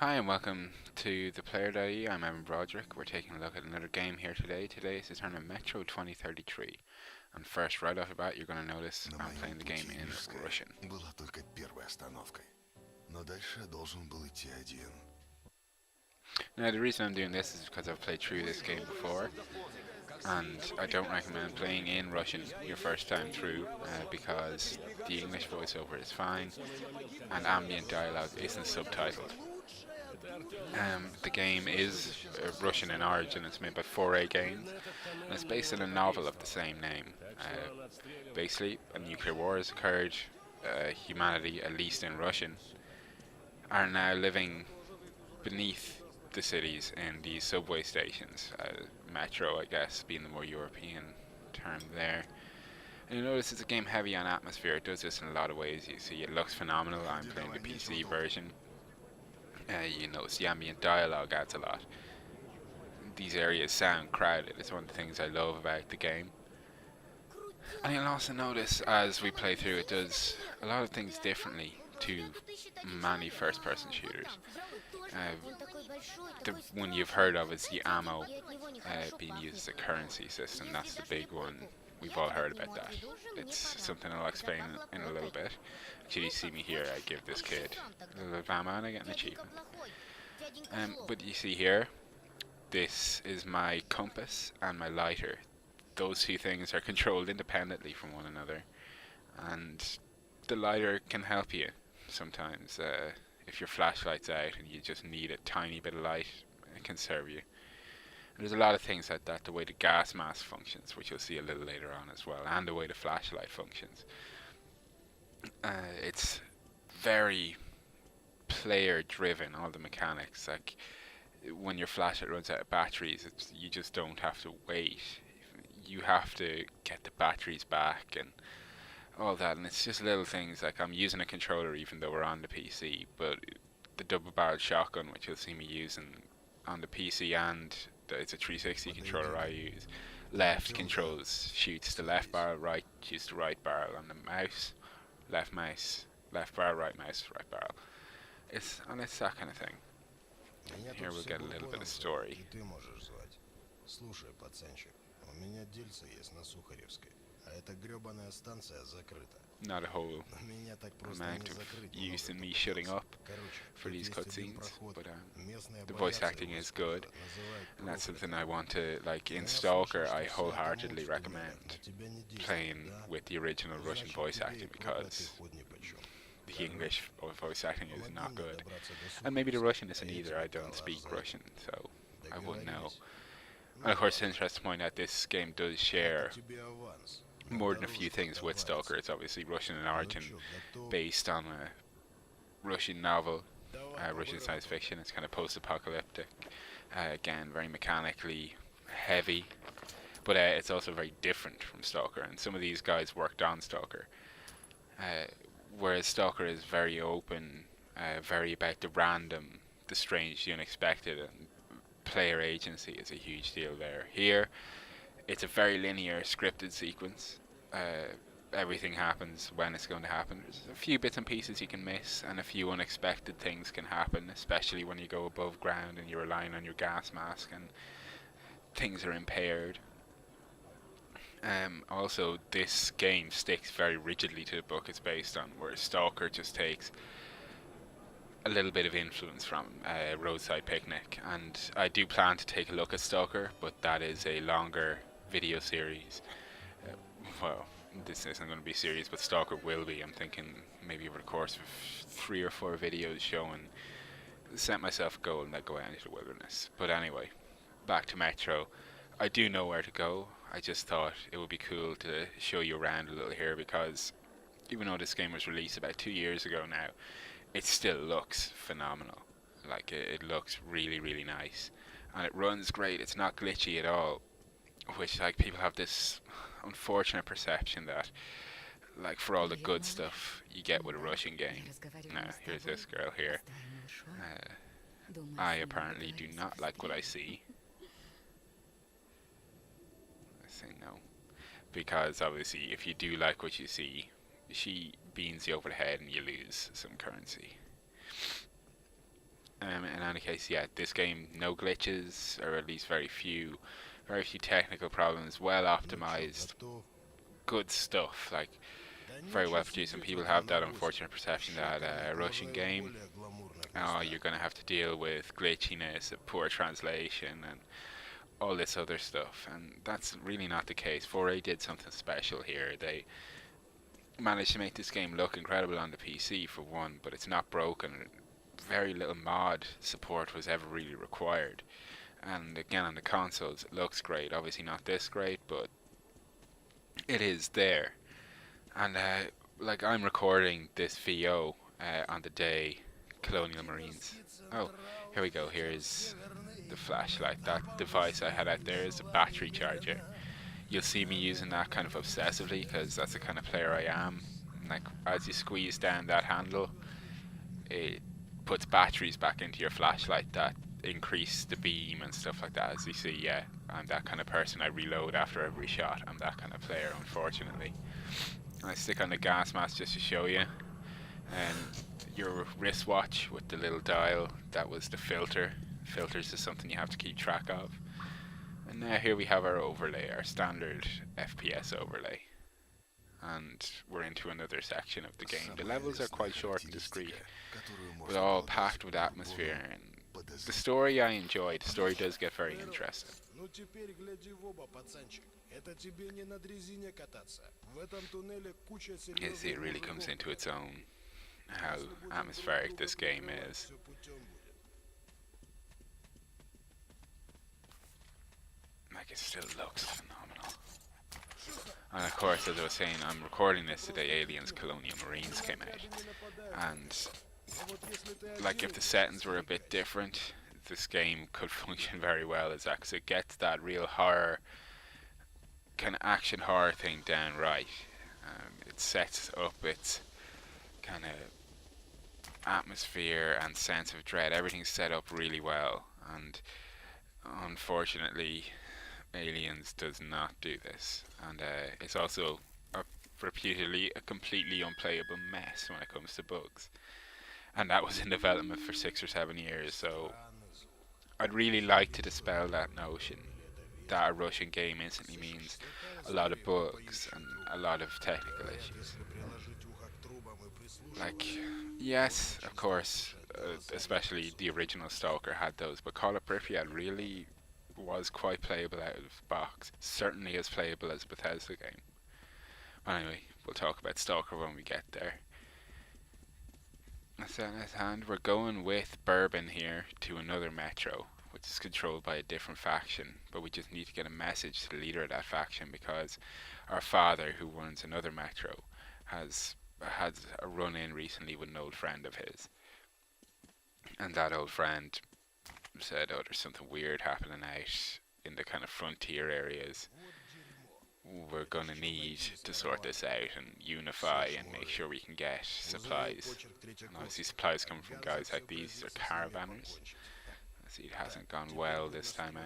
Hi and welcome to the Player.ie. I'm Evan Broderick. We're taking a look at another game here today. Today is the turn of Metro 2033. And first, right off the bat, you're going to notice На I'm моем playing the game пути in Рижская Russian. была только первой остановкой, но дальше я должен был идти один. Now, the reason I'm doing this is because I've played through this game before, and I don't recommend playing in Russian your first time through because the English voiceover is fine and ambient dialogue isn't subtitled. The game is Russian in origin. It's made by 4A Games, and it's based on a novel of the same name. Basically, a nuclear war has occurred. Humanity, at least in Russian, are now living beneath the cities in these subway stations. Metro, I guess, being the more European term there. And you notice it's a game heavy on atmosphere. It does this in a lot of ways. You see, it looks phenomenal. I'm playing the PC version. You notice the ambient dialogue adds a lot. These areas sound crowded. It's one of the things I love about the game. And you'll also notice as we play through, it does a lot of things differently to many first-person shooters. The one you've heard of is the ammo being used as a currency system. That's the big one. We've all heard about that. It's something I'll explain in a little bit. Actually, you see me here, I give this kid a little bit of ammo and I get an achievement. But you see here, this is my compass and my lighter. Those two things are controlled independently from one another, and the lighter can help you sometimes. If your flashlight's out and you just need a tiny bit of light, it can serve you. And there's a lot of things like that, the way the gas mask functions, which you'll see a little later on as well, and the way the flashlight functions. It's very player driven, all the mechanics. Like when your flashlight runs out of batteries, you just don't have to wait. You have to get the batteries back and all that, and it's just little things. Like I'm using a controller even though we're on the PC, but the double-barreled shotgun, which you'll see me using on the PC, and it's a 360 controller I use. Left controls shoots the left barrel, right shoots the right barrel on the mouse. Left barrel, right mouse, right barrel. It's that kind of thing. Here we'll get a little bit of story. Ты можешь звать. Слушай, пацанчик, у меня дельце есть на Сухаревской, а эта грёбаная станция закрыта. Not a whole Меня так просто amount не of закрыть use in много me кто shutting просит. up Короче, for тут these есть один cutscenes, проход. but Местные the voice боятся acting его is скота, good, называют and that's something проклятым. I want to like in Я Stalker. слышал, I что wholeheartedly всякому, что recommend на тебя не действует, playing да? with the original Ну, Russian значит, voice тебе acting и проклятый because ход нипочем. the English voice acting is Помоги not мне good, добраться до and maybe the Сухаревской, Russian а isn't я either. тебе I don't талаш speak за Russian, so I wouldn't know. Договорились? And Ну of course, it's ладно, interesting to point out this game does это share тебе аванс. На more than a few дорожку things with Stalker. товарищ. It's obviously Russian in Ну origin, чё, готов? based on a Russian novel, Давай Russian science по-бырому. fiction. It's kind of post-apocalyptic. Again, very mechanically heavy, but it's also very different from Stalker. And some of these guys worked on Stalker, uh, whereas Stalker is very open, very about the random, the strange, the unexpected, and player agency is a huge deal there. Here, it's a very linear, scripted sequence. Everything happens when it's going to happen. There's a few bits and pieces you can miss, and a few unexpected things can happen, especially when you go above ground and you're relying on your gas mask and things are impaired. Also, this game sticks very rigidly to the book it's based on, whereas Stalker just takes a little bit of influence from Roadside Picnic. And I do plan to take a look at Stalker, but that is a longer video series. Well, this isn't going to be serious, but Stalker will be. I'm thinking maybe over the course of 3 or 4 videos showing, set myself a goal and then go out into the wilderness. But anyway, back to Metro. I do know where to go. I just thought it would be cool to show you around a little here because even though this game was released about 2 years ago now, it still looks phenomenal. Like it looks really, really nice, and it runs great. It's not glitchy at all, which like people have this unfortunate perception that like for all the good stuff you get with a Russian game. Now here's this girl here. I apparently do not like what I see. I say no, because obviously if you do like what you see, she beans you over the head and you lose some currency. In any case, yeah, this game no glitches, or at least very few technical problems. Well Ну чё, optimized, готов? good stuff. Like Да very well нечего produced. And сидеть people вот на have that навозе. unfortunate perception that Щелканье a Russian продолжает в game, более гламурных oh, местах. you're going to have to deal with glitchiness, poor translation, and all this other stuff. And that's really not the case. 4A did something special here. They managed to make this game look incredible on the PC for one, but it's not broken. Very little mod support was ever really required. And again, on the consoles, it looks great. Obviously, not this great, but it is there. And like I'm recording this VO on the day Colonial Marines. Oh, here we go. Here's the flashlight. That device I had out there is a battery charger. You'll see me using that kind of obsessively because that's the kind of player I am. Like as you squeeze down that handle, it puts batteries back into your flashlight that increase the beam and stuff like that. As you see, yeah, I'm that kind of person. I reload after every shot. I'm that kind of player, unfortunately. I stick on the gas mask just to show you. And your wristwatch with the little dial, that was the filter. Filters is something you have to keep track of. And now here we have our overlay, our standard FPS overlay. And we're into another section of the game. The Самая levels are лестная quite short and discreet, характеристика, которую but можно all полагать packed with по atmosphere. любому And the подозрению. story I enjoyed. The story does get very interesting. Ну теперь гляди в оба, пацанчик. Это тебе не на дрезине кататься. В этом туннеле куча You see, серьезных it really comes into its own how atmospheric this game is. Всё путём будет. Like, it still looks phenomenal. And of course, as I was saying, I'm recording this today. Aliens Colonial Marines came out, and like if the settings were a bit different, this game could function very well as that, because it gets that real horror, kind of action horror thing down right. It sets up its kind of atmosphere and sense of dread. Everything's set up really well, and unfortunately, Aliens does not do this, and it's also reputedly a completely unplayable mess when it comes to bugs. And that was in development for 6 or 7 years, so I'd really like to dispel that notion that a Russian game instantly means a lot of bugs and a lot of technical issues. Like, yes, of course, especially the original Stalker had those, but Call of Pripyat really was quite playable out of box. Certainly as playable as a Bethesda game. Anyway, we'll talk about Stalker when we get there. That's in his hand. We're going with Bourbon here to another metro, which is controlled by a different faction, but we just need to get a message to the leader of that faction because our father, who runs another metro, has had a run-in recently with an old friend of his. And that old friend said, oh, there's something weird happening out in the kind of frontier areas. We're going to need to sort this out and unify and make sure we can get supplies. And obviously supplies come from guys like these are caravanners. See, it hasn't gone well this time out.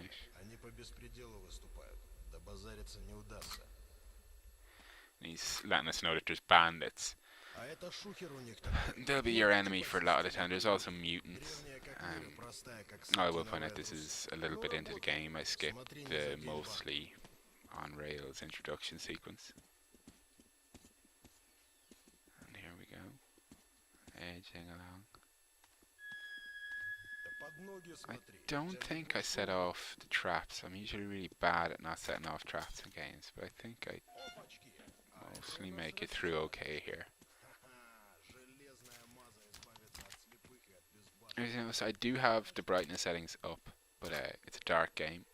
And he's letting us know that there's bandits. They'll be your enemy for a lot of the time. There's also mutants. I will point out this is a little bit into the game. I skipped the mostly on rails introduction sequence. And here we go. Edging along. I don't think I set off the traps. I'm usually really bad at not setting off traps in games, but I think I mostly make it through okay here. As you notice, I do have the brightness settings up, but it's a dark game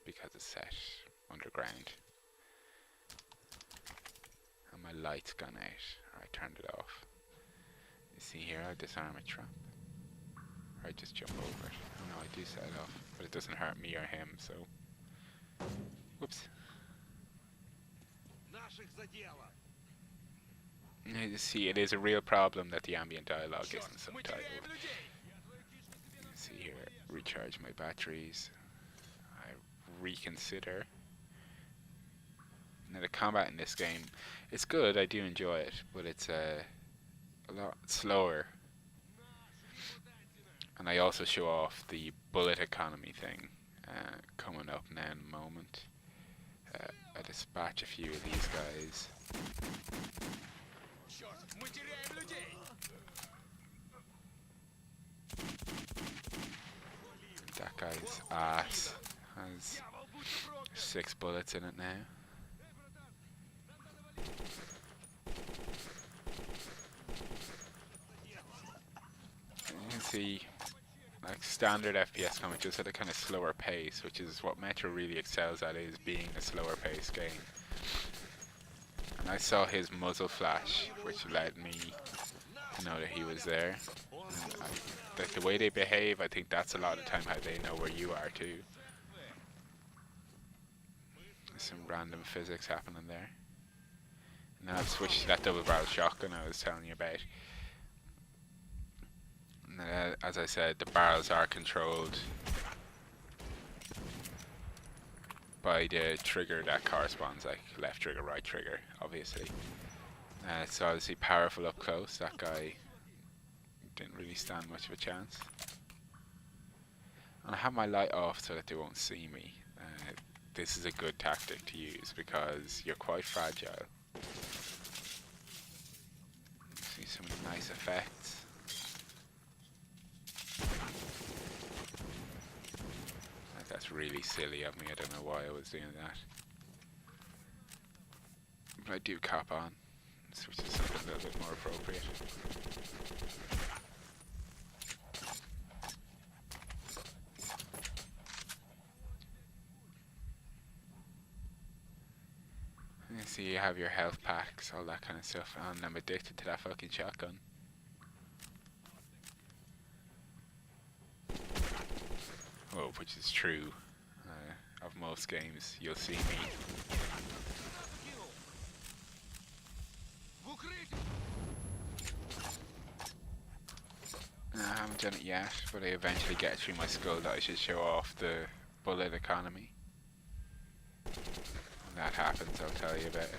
because it's set underground. And my light's gone out, or I turned it off. You see here, I disarm a trap. Or I just jump over it. Oh no, I do set it off, but it doesn't hurt me or him, so... Whoops. You see, it is a real problem that the ambient dialogue isn't subtitled. You see here, recharge my batteries. I reconsider. Now the combat in this game, it's good, I do enjoy it, but it's a lot slower And I also show off the bullet economy thing coming up now in a moment. I dispatch a few of these guys. That guy's ass has 6 bullets in it now. You can see, like, standard FPS coming just at a kind of slower pace, which is what Metro really excels at, is being a slower paced game. And I saw his muzzle flash, which led me to know that he was there. And like the way they behave, I think that's a lot of time how they know where you are too. There's some random physics happening there. Now I've switched to that double barrel shotgun I was telling you about. And, as I said, the barrels are controlled by the trigger that corresponds, like left trigger, right trigger, obviously. It's obviously powerful up close. That guy didn't really stand much of a chance. And I have my light off so that they won't see me. This is a good tactic to use because you're quite fragile. See some nice effects. That's really silly of me. I don't know why I was doing that. But I do cop on. Switch to something a little bit more appropriate. You see, you have your health packs, all that kind of stuff, and I'm addicted to that fucking shotgun. Oh, which is true of most games. You'll see me. I haven't done it yet, but I eventually get through my skull that I should show off the bullet economy. When that happens, I'll tell you about it.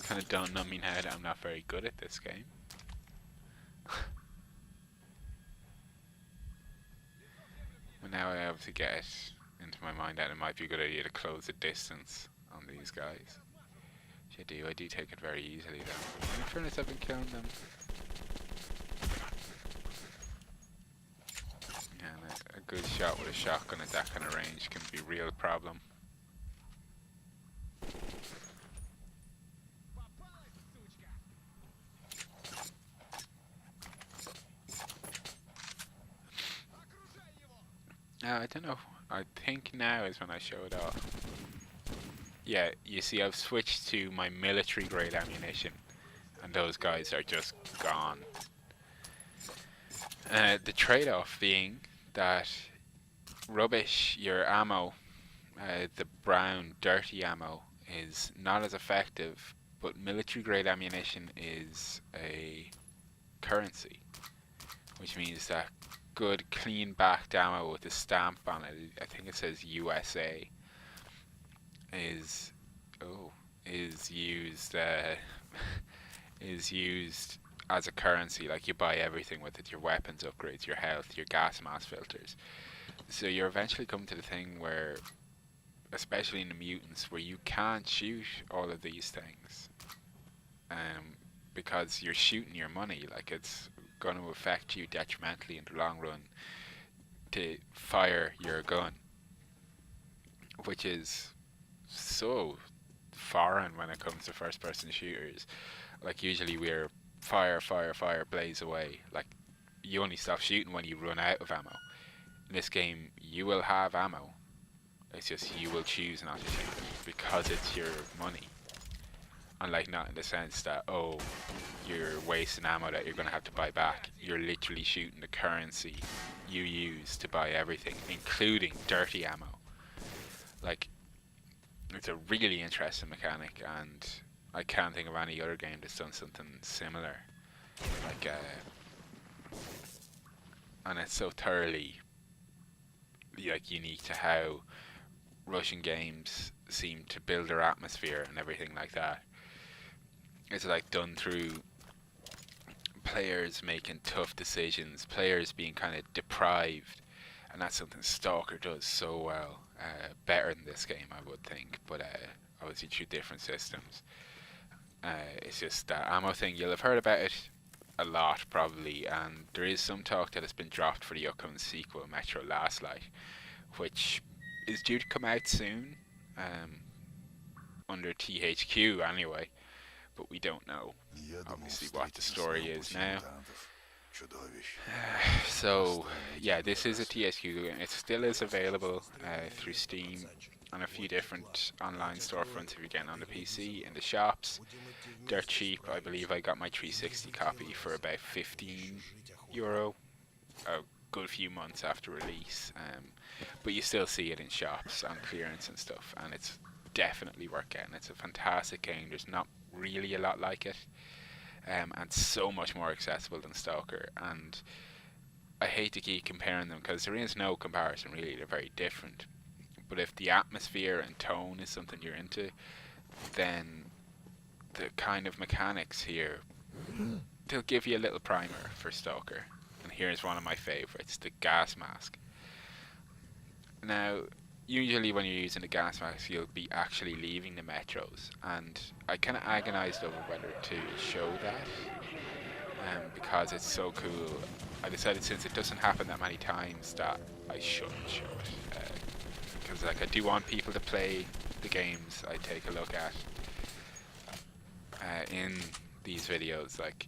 Kind of dawned on me now that I'm not very good at this game. But now I obviously get it into my mind that it might be a good idea to close the distance on these guys. Which I do take it very easily though. In fairness, I've been killing them. And a good shot with a shotgun at that kind of range can be a real problem. I don't know. I think now is when I show it off. Yeah, you see I've switched to my military grade ammunition and those guys are just gone. The trade-off being that rubbish, your ammo, the brown dirty ammo is not as effective, but military grade ammunition is a currency, which means that good clean backed ammo with a stamp on it, I think it says USA, is used is used as a currency. Like, you buy everything with it, your weapons upgrades, your health, your gas mask filters. So you're eventually coming to the thing where, especially in the mutants, where you can't shoot all of these things because you're shooting your money. Like, it's going to affect you detrimentally in the long run to fire your gun, which is so foreign when it comes to first person shooters. Like, usually we're fire, blaze away. Like, you only stop shooting when you run out of ammo. In this game, you will have ammo, it's just you will choose not to shoot it because it's your money. Unlike, not in the sense that, oh, you're wasting ammo that you're going to have to buy back. You're literally shooting the currency you use to buy everything, including dirty ammo. Like, it's a really interesting mechanic, and I can't think of any other game that's done something similar. Like, and it's so thoroughly like unique to how Russian games seem to build their atmosphere and everything like that. It's like done through players making tough decisions, players being kind of deprived, and that's something Stalker does so well. Better than this game, I would think, but obviously through different systems. It's just that ammo thing. You'll have heard about it a lot probably, and there is some talk that it's been dropped for the upcoming sequel, Metro Last Light, which is due to come out soon, under THQ anyway, but we don't know obviously what the story is now. So yeah, this is a THQ game. It still is available through Steam and a few different online storefronts if you're getting on the PC, in the shops. They're cheap. I believe I got my 360 copy for about €15, a good few months after release. But you still see it in shops on clearance and stuff, and it's definitely worth getting. It's a fantastic game. There's not really a lot like it, and so much more accessible than Stalker. And I hate to keep comparing them because there is no comparison really. They're very different. But if the atmosphere and tone is something you're into, then the kind of mechanics here, they'll give you a little primer for Stalker. And here's one of my favorites, the gas mask. Now, usually when you're using the gas mask, you'll be actually leaving the metros, and I kind of agonized over whether to show that, because it's so cool. I decided since it doesn't happen that many times that I shouldn't show it, because like I do want people to play the games I take a look at in these videos. Like,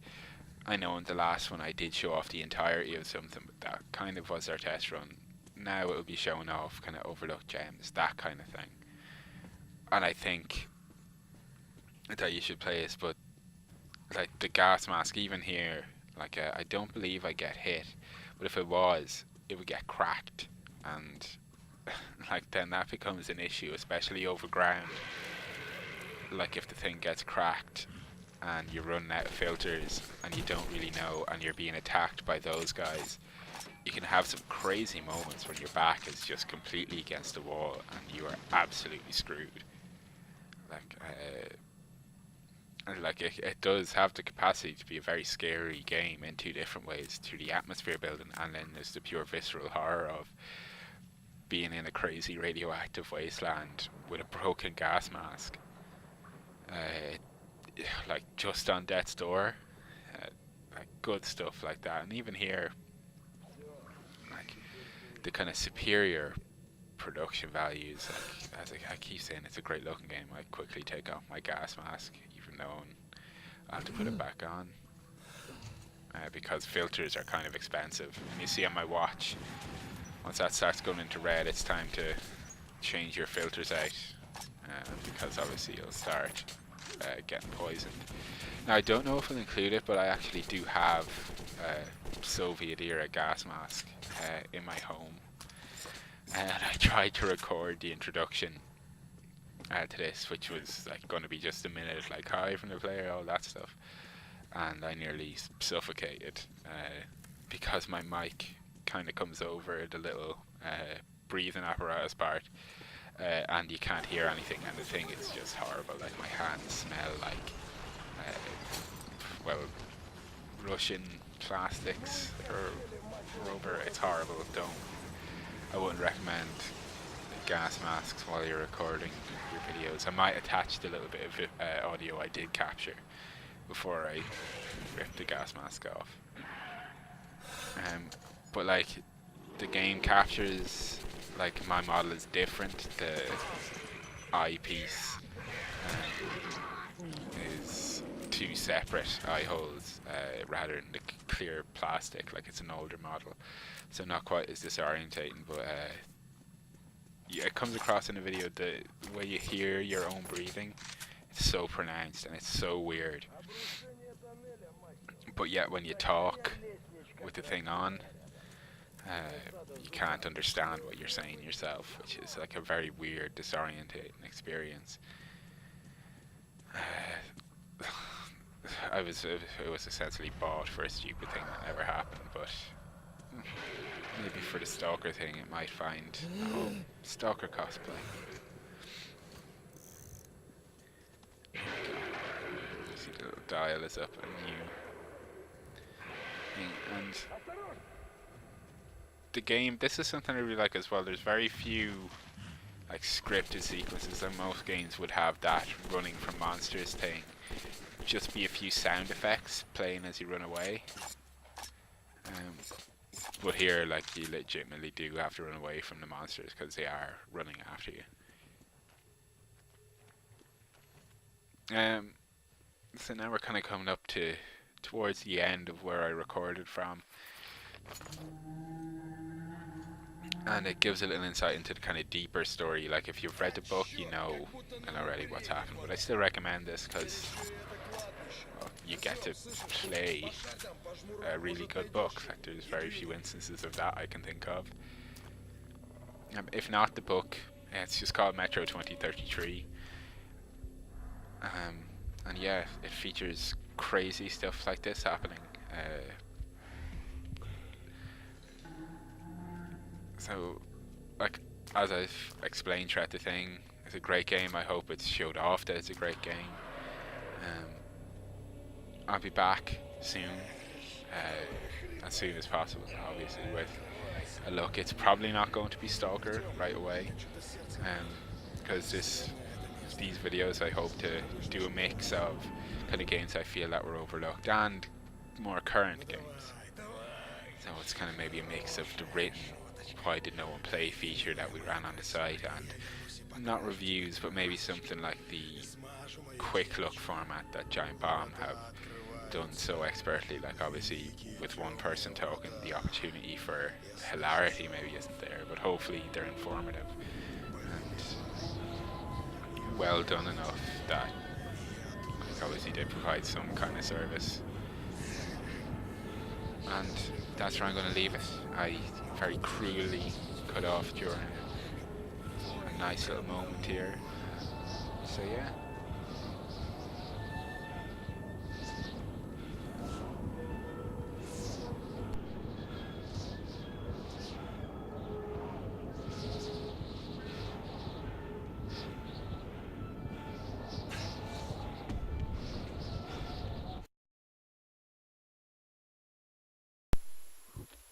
I know in the last one I did show off the entirety of something, but that kind of was our test run. Now it'll be showing off kind of overlooked gems, that kind of thing. And I think that you should play this, but like the gas mask, even here, like I don't believe I get hit, but if it was, it would get cracked, and like then that becomes an issue, especially over ground. Like if the thing gets cracked and you're running out of filters and you don't really know and you're being attacked by those guys, you can have some crazy moments when your back is just completely against the wall and you are absolutely screwed. Like it does have the capacity to be a very scary game in two different ways, through the atmosphere building, and then there's the pure visceral horror of being in a crazy radioactive wasteland with a broken gas mask, like just on death's door, like good stuff like that. And even here, like the kind of superior production values, like as I keep saying, it's a great looking game. I quickly take off my gas mask, even though I have to put it back on, because filters are kind of expensive. And you see on my watch, once that starts going into red, it's time to change your filters out, because obviously you'll start getting poisoned. Now I don't know if I'll include it, but I actually do have a Soviet era gas mask in my home, and I tried to record the introduction to this, which was like going to be just a minute, like hi from the player, all that stuff, and I nearly suffocated because my mic kind of comes over the little breathing apparatus part, and you can't hear anything, and the thing is just horrible. Like my hands smell like well, Russian plastics or rubber. It's horrible. I wouldn't recommend gas masks while you're recording your videos. I might attach the little bit of audio I did capture before I ripped the gas mask off. But like the game captures, like my model is different. The eyepiece is two separate eye holes rather than the clear plastic. Like it's an older model, so not quite as disorientating. But yeah, it comes across in the video, the way you hear your own breathing, it's so pronounced and it's so weird. But yet when you talk with the thing on, you can't understand what you're saying yourself, which is like a very weird, disorientating experience. It was essentially bought for a stupid thing that never happened, but maybe for the Stalker thing, it might find Stalker cosplay. See the little dial is up, a new thing, and the game. This is something I really like as well. There's very few like scripted sequences, and most games would have that running from monsters thing. Just be a few sound effects playing as you run away. But here, like, you legitimately do have to run away from the monsters because they are running after you. So now we're kind of coming up towards the end of where I recorded from, and it gives a little insight into the kind of deeper story. Like, if you've read the book, you know already what's happened. But I still recommend this because you get to play a really good book. Like, there's very few instances of that I can think of. If not the book, it's just called Metro 2033. And yeah, it features crazy stuff like this happening. So, like, as I've explained throughout the thing, it's a great game. I hope it's showed off that it's a great game. I'll be back soon, as soon as possible, obviously, with a look. It's probably not going to be Stalker right away, because these videos I hope to do a mix of kind of games I feel that were overlooked and more current games. So it's kind of maybe a mix of the written why did no one play feature that we ran on the site, and not reviews, but maybe something like the quick look format that Giant Bomb have done so expertly. Like, obviously with one person talking, the opportunity for hilarity maybe isn't there, but hopefully they're informative and well done enough that obviously they provide some kind of service. And that's where I'm going to leave it. I very cruelly cut off during a nice little moment here. So yeah.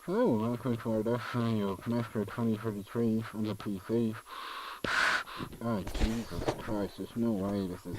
Hello, welcome to our destiny of Metro 2033 on the PC. Oh, Jesus Christ, there's no way this is